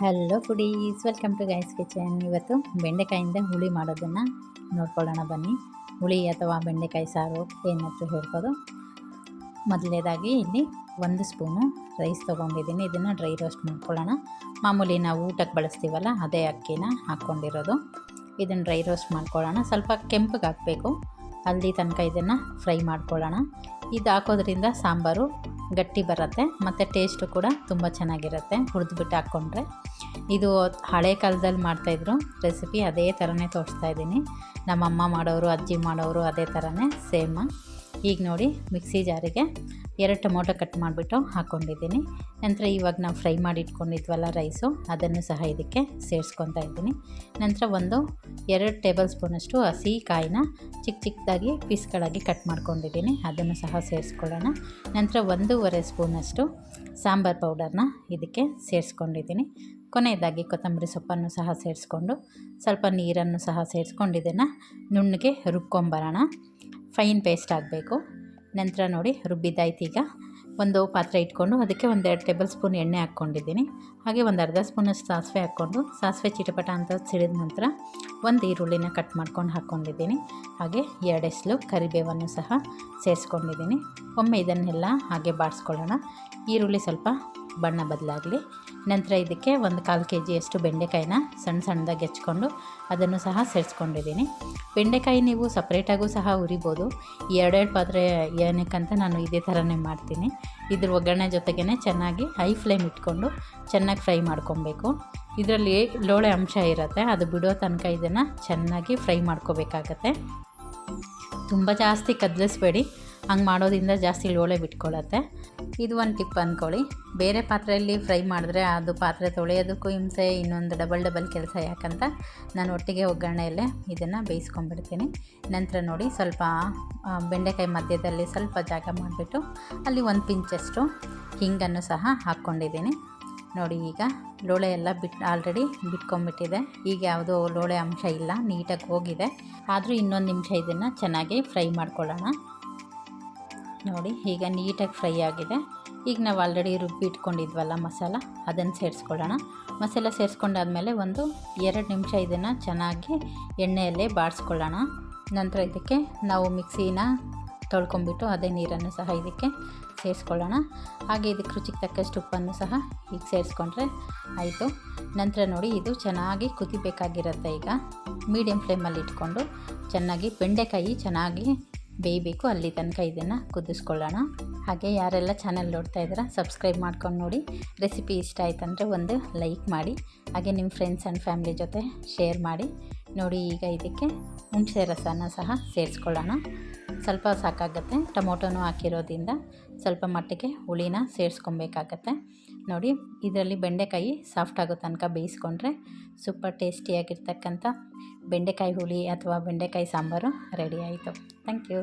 Hello foodies, welcome to guys kitchen. ಇವತ್ತು ಬೆಂಡೆಕಾಯಿಂದ ಹುಳಿ ಮಾಡೋದನ್ನು ನೋಡ್ಕೊಳ್ಳೋಣ ಬನ್ನಿ. ಹುಳಿ ಅಥವಾ ಬೆಂಡೆಕಾಯಿ ಸಾರು ಏನಾದರೂ ಹೇಳ್ಬೋದು. ಮೊದಲನೇದಾಗಿ ಇಲ್ಲಿ 1 ಸ್ಪೂನು ರೈಸ್ ತೊಗೊಂಡಿದ್ದೀನಿ. ಇದನ್ನು ಡ್ರೈ ರೋಸ್ಟ್ ಮಾಡ್ಕೊಳ್ಳೋಣ. ಮಾಮೂಲಿ ನಾವು ಊಟಕ್ಕೆ ಬಳಸ್ತೀವಲ್ಲ ಅದೇ ಅಕ್ಕಿನ ಹಾಕ್ಕೊಂಡಿರೋದು. ಇದನ್ನು ಡ್ರೈ ರೋಸ್ಟ್ ಮಾಡ್ಕೊಳ್ಳೋಣ. ಸ್ವಲ್ಪ ಕೆಂಪಗೆ ಹಾಕಬೇಕು, ಅಲ್ಲಿ ತನಕ ಇದನ್ನು ಫ್ರೈ ಮಾಡ್ಕೊಳ್ಳೋಣ. ಇದು ಹಾಕೋದ್ರಿಂದ ಸಾಂಬಾರು ಗಟ್ಟಿ ಬರುತ್ತೆ ಮತ್ತು ಟೇಸ್ಟು ಕೂಡ ತುಂಬ ಚೆನ್ನಾಗಿರುತ್ತೆ. ಹುರಿದ್ಬಿಟ್ಟು ಹಾಕ್ಕೊಂಡ್ರೆ ಇದು ಹಳೆ ಕಾಲದಲ್ಲಿ ಮಾಡ್ತಾಯಿದ್ರು ರೆಸಿಪಿ, ಅದೇ ಥರನೇ ತೋರಿಸ್ತಾ ಇದ್ದೀನಿ. ನಮ್ಮಮ್ಮ ಮಾಡೋರು, ಅಜ್ಜಿ ಮಾಡೋರು ಅದೇ ಥರನೇ ಸೇಮ್. ಈಗ ನೋಡಿ ಮಿಕ್ಸಿ ಜಾರಿಗೆ 2 ಟೊಮೊಟೊ ಕಟ್ ಮಾಡಿಬಿಟ್ಟು ಹಾಕ್ಕೊಂಡಿದ್ದೀನಿ. ನಂತರ ಇವಾಗ ನಾವು ಫ್ರೈ ಮಾಡಿ ಇಟ್ಕೊಂಡಿದ್ವಲ್ಲ ರೈಸು, ಅದನ್ನು ಸಹ ಇದಕ್ಕೆ ಸೇರಿಸ್ಕೊತಾ ಇದ್ದೀನಿ. ನಂತರ 2 ಟೇಬಲ್ ಸ್ಪೂನಷ್ಟು ಹಸಿ ಕಾಯಿನ ಚಿಕ್ಕದಾಗಿ ಪೀಸ್ಗಳಾಗಿ ಕಟ್ ಮಾಡ್ಕೊಂಡಿದ್ದೀನಿ, ಅದನ್ನು ಸಹ ಸೇರಿಸ್ಕೊಳ್ಳೋಣ. ನಂತರ 1.5 ಸ್ಪೂನಷ್ಟು ಸಾಂಬಾರು ಪೌಡರ್ನ ಇದಕ್ಕೆ ಸೇರಿಸ್ಕೊಂಡಿದ್ದೀನಿ. ಕೊನೆಯದಾಗಿ ಕೊತ್ತಂಬರಿ ಸೊಪ್ಪನ್ನು ಸಹ ಸೇರಿಸ್ಕೊಂಡು ಸ್ವಲ್ಪ ನೀರನ್ನು ಸಹ ಸೇರಿಸ್ಕೊಂಡು ಇದನ್ನು ನುಣ್ಣಗೆ ರುಬ್ಕೊಂಬರೋಣ. ಫೈನ್ ಪೇಸ್ಟ್ ಆಗಬೇಕು. ನಂತರ ನೋಡಿ ರುಬ್ಬಿದ್ದಾಯ್ತು. ಈಗ ಒಂದು ಪಾತ್ರೆ ಇಟ್ಕೊಂಡು ಅದಕ್ಕೆ 2 ಟೇಬಲ್ ಸ್ಪೂನ್ ಎಣ್ಣೆ ಹಾಕ್ಕೊಂಡಿದ್ದೀನಿ. ಹಾಗೆ ಅರ್ಧ ಸ್ಪೂನಷ್ಟು ಸಾಸಿವೆ ಹಾಕ್ಕೊಂಡು, ಸಾಸಿವೆ ಚಿಟಪಟ ಅಂತ ಸಿಡಿದ ನಂತರ 1 ಈರುಳ್ಳಿನ ಕಟ್ ಮಾಡ್ಕೊಂಡು ಹಾಕ್ಕೊಂಡಿದ್ದೀನಿ. ಹಾಗೆ 2 ಎಸಳು ಕರಿಬೇವನ್ನು ಸಹ ಸೇರಿಸ್ಕೊಂಡಿದ್ದೀನಿ. ಒಮ್ಮೆ ಇದನ್ನೆಲ್ಲ ಹಾಗೆ ಬಾಡಿಸ್ಕೊಳ್ಳೋಣ. ಈರುಳ್ಳಿ ಸ್ವಲ್ಪ ಬಣ್ಣ ಬದಲಾಗಲಿ. ನಂತರ ಇದಕ್ಕೆ 1/4 kgಯಷ್ಟು ಬೆಂಡೆಕಾಯಿನ ಸಣ್ಣದಾಗಿ ಹೆಚ್ಕೊಂಡು ಅದನ್ನು ಸಹ ಸೇರಿಸ್ಕೊಂಡಿದ್ದೀನಿ. ಬೆಂಡೆಕಾಯಿ ನೀವು ಸಪ್ರೇಟಾಗೂ ಸಹ ಉರಿಬೋದು. 2 ಪಾತ್ರೆ ಏನಕ್ಕಂತ ನಾನು ಇದೇ ಥರನೇ ಮಾಡ್ತೀನಿ. ಇದ್ರ ಒಗ್ಗರಣೆ ಜೊತೆಗೇ ಚೆನ್ನಾಗಿ ಹೈ ಫ್ಲೇಮ್ ಇಟ್ಕೊಂಡು ಚೆನ್ನಾಗಿ ಫ್ರೈ ಮಾಡ್ಕೊಬೇಕು. ಇದರಲ್ಲಿ ಲೋಳೆ ಅಂಶ ಇರುತ್ತೆ, ಅದು ಬಿಡೋ ತನಕ ಇದನ್ನು ಚೆನ್ನಾಗಿ ಫ್ರೈ ಮಾಡ್ಕೋಬೇಕಾಗತ್ತೆ. ತುಂಬ ಜಾಸ್ತಿ ಕದಲಿಸ್ಬೇಡಿ, ಹಂಗೆ ಮಾಡೋದ್ರಿಂದ ಜಾಸ್ತಿ ಲೋಳೆ ಬಿಟ್ಕೊಳ್ಳುತ್ತೆ. ಇದು ಒಂದು ಟಿಪ್ ಅಂದ್ಕೊಳ್ಳಿ. ಬೇರೆ ಪಾತ್ರೆಯಲ್ಲಿ ಫ್ರೈ ಮಾಡಿದ್ರೆ ಅದು ಪಾತ್ರೆ ತೊಳೆಯೋದಕ್ಕೂ ಹಿಂಸೆ, ಇನ್ನೊಂದು ಡಬಲ್ ಕೆಲಸ. ಯಾಕಂತ ನಾನು ಒಟ್ಟಿಗೆ ಒಗ್ಗರಣೆಯಲ್ಲೇ ಇದನ್ನು ಬೇಯಿಸ್ಕೊಂಡ್ಬಿಡ್ತೀನಿ. ನಂತರ ನೋಡಿ ಸ್ವಲ್ಪ ಬೆಂಡೆಕಾಯಿ ಮಧ್ಯದಲ್ಲಿ ಸ್ವಲ್ಪ ಜಾಗ ಮಾಡಿಬಿಟ್ಟು ಅಲ್ಲಿ 1 ಪಿಂಚಷ್ಟು ಹಿಂಗನ್ನು ಸಹ ಹಾಕ್ಕೊಂಡಿದ್ದೀನಿ. ನೋಡಿ ಈಗ ಲೋಳೆ ಎಲ್ಲ ಆಲ್ರೆಡಿ ಬಿಟ್ಕೊಂಡ್ಬಿಟ್ಟಿದೆ. ಈಗ ಯಾವುದೋ ಲೋಳೆ ಅಂಶ ಇಲ್ಲ, ನೀಟಾಗಿ ಹೋಗಿದೆ. ಆದರೂ ಇನ್ನೊಂದು ನಿಮಿಷ ಇದನ್ನು ಚೆನ್ನಾಗಿ ಫ್ರೈ ಮಾಡ್ಕೊಳ್ಳೋಣ. ನೋಡಿ ಈಗ ನೀಟಾಗಿ ಫ್ರೈ ಆಗಿದೆ. ಈಗ ನಾವು ಆಲ್ರೆಡಿ ರುಬ್ಬಿ ಇಟ್ಕೊಂಡಿದ್ವಲ್ಲ ಮಸಾಲ, ಅದನ್ನು ಸೇರಿಸ್ಕೊಳ್ಳೋಣ. ಮಸಾಲ ಸೇರಿಸ್ಕೊಂಡಾದ್ಮೇಲೆ 2 ನಿಮಿಷ ಇದನ್ನು ಚೆನ್ನಾಗಿ ಎಣ್ಣೆಯಲ್ಲೇ ಬಾಡಿಸ್ಕೊಳ್ಳೋಣ. ನಂತರ ಇದಕ್ಕೆ ನಾವು ಮಿಕ್ಸಿನ ತೊಳ್ಕೊಂಬಿಟ್ಟು ಅದೇ ನೀರನ್ನು ಸಹ ಇದಕ್ಕೆ ಸೇರಿಸ್ಕೊಳ್ಳೋಣ. ಹಾಗೆ ಇದಕ್ಕೆ ರುಚಿಗೆ ತಕ್ಕಷ್ಟು ಉಪ್ಪನ್ನು ಸಹ ಈಗ ಸೇರಿಸ್ಕೊಂಡ್ರೆ ಆಯಿತು. ನಂತರ ನೋಡಿ ಇದು ಚೆನ್ನಾಗಿ ಕುದಿಬೇಕಾಗಿರುತ್ತೆ. ಈಗ ಮೀಡಿಯಮ್ ಫ್ಲೇಮಲ್ಲಿ ಇಟ್ಕೊಂಡು ಚೆನ್ನಾಗಿ ಬೆಂಡೆಕಾಯಿ ಚೆನ್ನಾಗಿ ಬೇಯಬೇಕು, ಅಲ್ಲಿ ತನಕ ಇದನ್ನು ಕುದಿಸ್ಕೊಳ್ಳೋಣ. ಹಾಗೆ ಯಾರೆಲ್ಲ ಚಾನಲ್ ನೋಡ್ತಾ ಇದ್ದೀರಾ ಸಬ್ಸ್ಕ್ರೈಬ್ ಮಾಡ್ಕೊಂಡು ನೋಡಿ. ರೆಸಿಪಿ ಇಷ್ಟ ಆಯ್ತಂದರೆ ಒಂದು ಲೈಕ್ ಮಾಡಿ. ಹಾಗೆ ನಿಮ್ಮ ಫ್ರೆಂಡ್ಸ್ ಆ್ಯಂಡ್ ಫ್ಯಾಮಿಲಿ ಜೊತೆ ಶೇರ್ ಮಾಡಿ. ನೋಡಿ ಈಗ ಇದಕ್ಕೆ ಹುಣಸೆ ರಸನ ಸಹ ಸೇರಿಸ್ಕೊಳ್ಳೋಣ. ಸ್ವಲ್ಪ ಸಾಕಾಗುತ್ತೆ, ಟೊಮೊಟೊನೂ ಹಾಕಿರೋದ್ರಿಂದ ಸ್ವಲ್ಪ ಮಟ್ಟಿಗೆ ಹುಳಿನ ಸೇರಿಸ್ಕೊಬೇಕಾಗತ್ತೆ. ನೋಡಿ ಇದರಲ್ಲಿ ಬೆಂಡೆಕಾಯಿ ಸಾಫ್ಟ್ ಆಗೋ ತನಕ ಬೇಯಿಸ್ಕೊಂಡ್ರೆ ಸೂಪರ್ ಟೇಸ್ಟಿಯಾಗಿರ್ತಕ್ಕಂಥ ಬೆಂಡೆಕಾಯಿ ಹುಳಿ ಅಥವಾ ಬೆಂಡೆಕಾಯಿ ಸಾಂಬಾರು ರೆಡಿ ಆಯಿತು. Thank you.